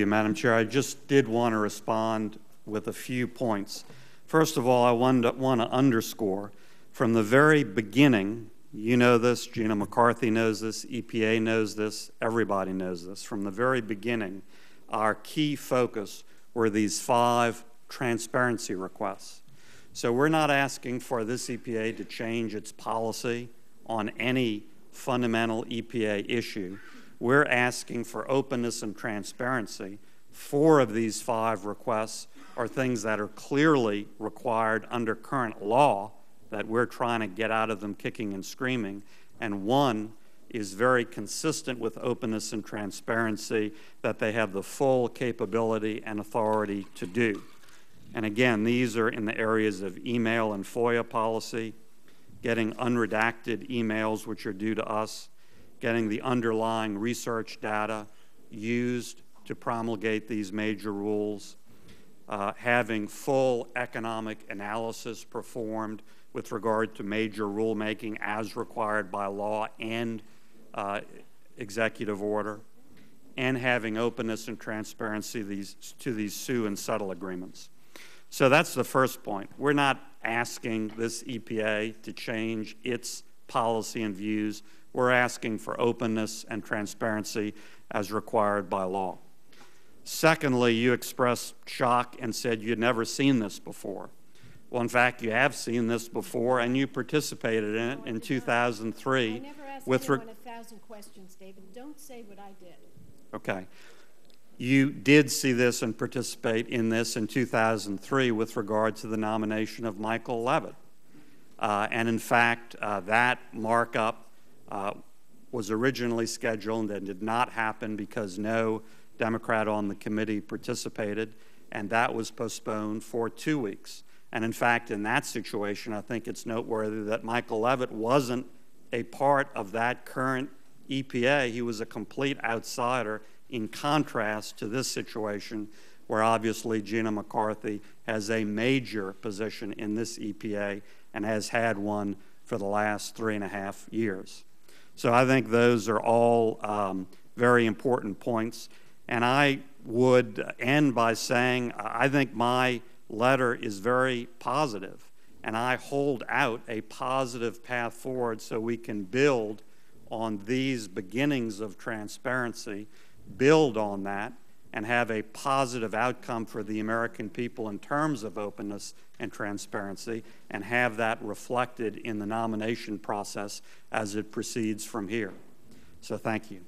Madam Chair. I just did want to respond with a few points. First of all, I want to underscore from the very beginning, you know this, Gina McCarthy knows this, EPA knows this, everybody knows this. From the very beginning, our key focus were these 5 transparency requests. So we're not asking for this EPA to change its policy on any fundamental EPA issue. We're asking for openness and transparency. 4 of these 5 requests are things that are clearly required under current law that we're trying to get out of them kicking and screaming, and 1 is very consistent with openness and transparency that they have the full capability and authority to do. And again, these are in the areas of email and FOIA policy, getting unredacted emails which are due to us, getting the underlying research data used to promulgate these major rules, having full economic analysis performed with regard to major rulemaking as required by law and executive order, and having openness and transparency to these sue and settle agreements. So that's the first point. We're not asking this EPA to change its policy and views. We're asking for openness and transparency as required by law. Secondly, you expressed shock and said you'd never seen this before. Well, in fact, you have seen this before, and you participated in it in 2003. I never asked anyone 1,000 questions, David. Don't say what I did. Okay. You did see this and participate in this in 2003 with regard to the nomination of Michael Levitt. And in fact, that markup was originally scheduled and did not happen because no Democrat on the committee participated, and that was postponed for 2 weeks. And in fact, in that situation, I think it's noteworthy that Michael Levitt wasn't a part of that current EPA. He was a complete outsider in contrast to this situation where obviously Gina McCarthy has a major position in this EPA and has had one for the last 3.5 years. So I think those are all very important points. And I would end by saying I think my letter is very positive, and I hold out a positive path forward so we can build on these beginnings of transparency, build on that, and have a positive outcome for the American people in terms of openness and transparency, and have that reflected in the nomination process as it proceeds from here. So thank you.